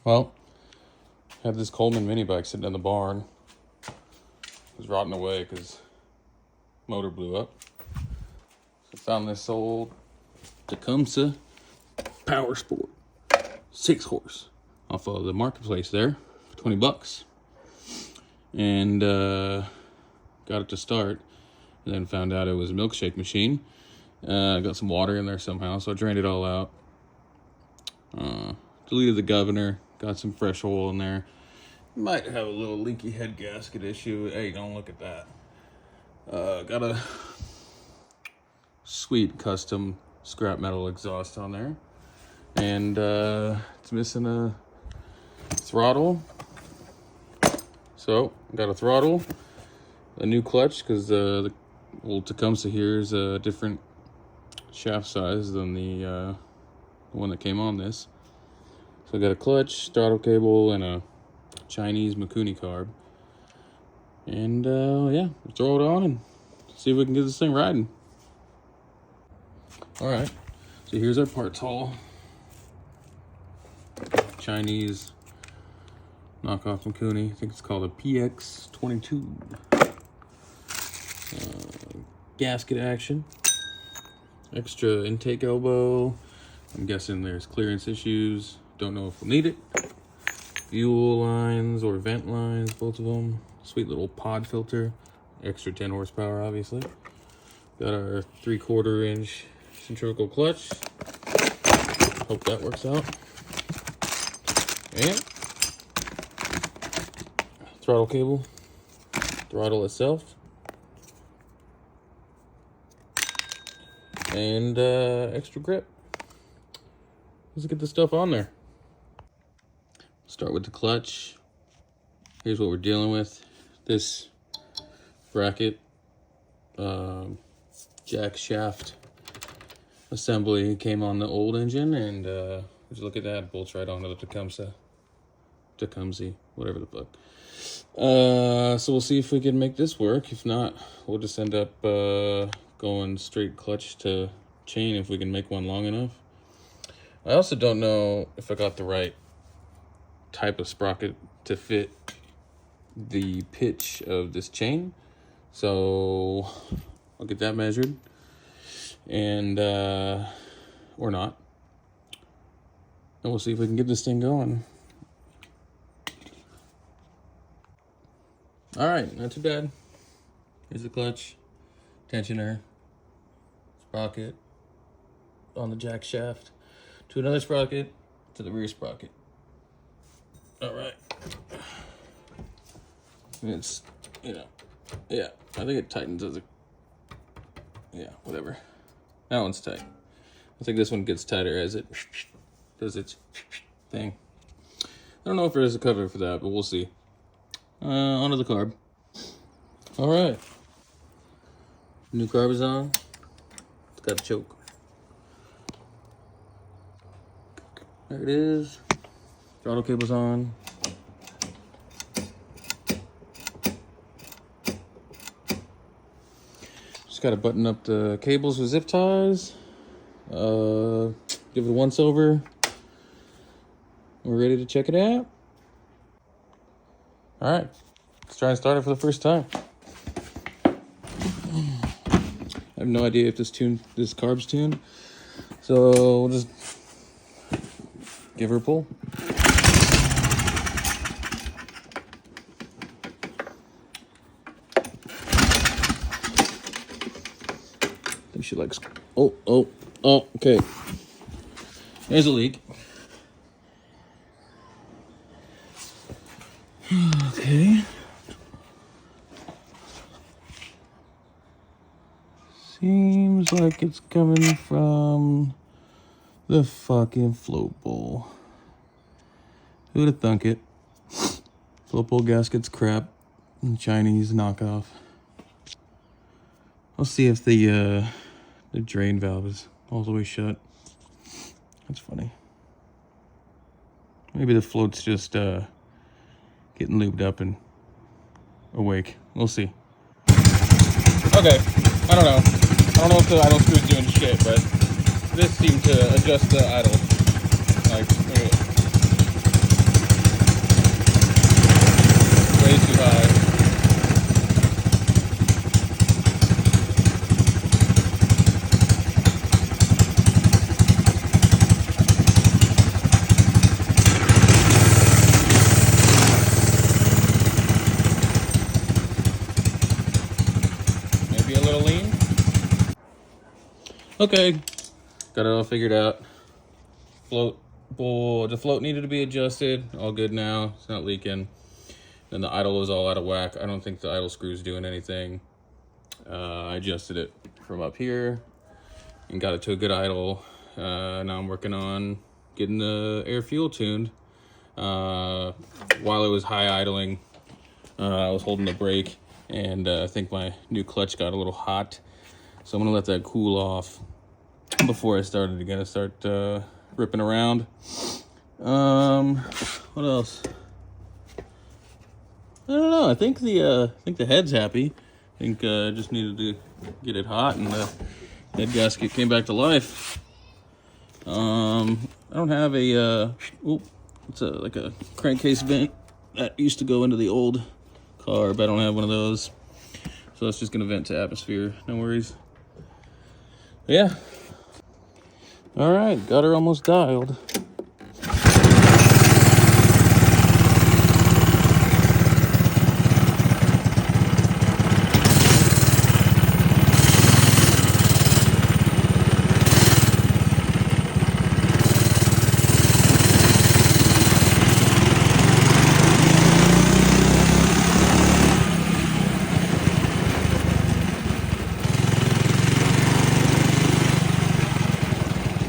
Well, I have this Coleman Minibike sitting in the barn. It was rotting away because motor blew up. So I found this old Tecumseh Power Sport 6-horse off of the marketplace there for $20. And got it to start. And then found out it was a milkshake machine. Got some water in there somehow, so I drained it all out. Deleted the governor, got some fresh oil in there. Might have a little leaky head gasket issue. Hey, don't look at that. Got a sweet custom scrap metal exhaust on there. And it's missing a throttle. So, got a throttle, a new clutch, because the old Tecumseh here is a different shaft size than the one that came on this. So I got a clutch, throttle cable, and a Chinese Mikuni carb. And yeah, throw it on and see if we can get this thing riding. Alright, so here's our parts haul. Chinese knockoff Mikuni. I think it's called a PX22. Gasket action. Extra intake elbow. I'm guessing there's clearance issues. Don't know if we'll need it. Fuel lines or vent lines, both of them. Sweet little pod filter. Extra 10 horsepower, obviously. Got our 3/4 inch centrifugal clutch. Hope that works out. And throttle cable. Throttle itself. And extra grip. Let's get the stuff on there. Start with the clutch. Here's what we're dealing with. This bracket, jack shaft assembly came on the old engine, and just look at that, bolts right onto the Tecumseh, whatever the fuck. So we'll see if we can make this work. If not, we'll just end up going straight clutch to chain if we can make one long enough. I also don't know if I got the right type of sprocket to fit the pitch of this chain. So I'll get that measured, and or not. And we'll see if we can get this thing going. All right, not too bad. Here's the clutch, tensioner, sprocket on the jack shaft to another sprocket to the rear sprocket. All right. It's, yeah, I think it tightens as whatever. That one's tight. I think this one gets tighter as it does its thing. I don't know if there's a cover for that, but we'll see. Onto the carb. All right. New carb is on. It's got a choke. There it is. Throttle cable's on. Just gotta button up the cables with zip ties. Give it a once over. We're ready to check it out. All right, let's try and start it for the first time. I have no idea if this carb's tuned, so we'll just give her a pull. I think she likes. Oh, okay. There's a leak. Okay. Seems like it's coming from the fucking float bowl. Who'd have thunk it? Float bowl gasket's crap. Chinese knockoff. I'll see if the drain valve is all the way shut. That's funny. Maybe the float's just getting lubed up and awake. We'll see. Okay, I don't know. I don't know if the idle screw's doing shit, but this seemed to adjust the idle. Like, Okay, got it all figured out. Float bowl, the float needed to be adjusted. All good now, it's not leaking. Then the idle was all out of whack. I don't think the idle screw's doing anything. I adjusted it from up here and got it to a good idle. Now I'm working on getting the air fuel tuned. While it was high idling, I was holding the brake, and I think my new clutch got a little hot. So I'm gonna let that cool off before I started to start ripping around. What else? I don't know. I think the head's happy. I think I just needed to get it hot, and the head gasket came back to life. I don't have a it's like a crankcase vent that used to go into the old car, but I don't have one of those. So it's just gonna vent to atmosphere. No worries. Yeah. All right, got her almost dialed.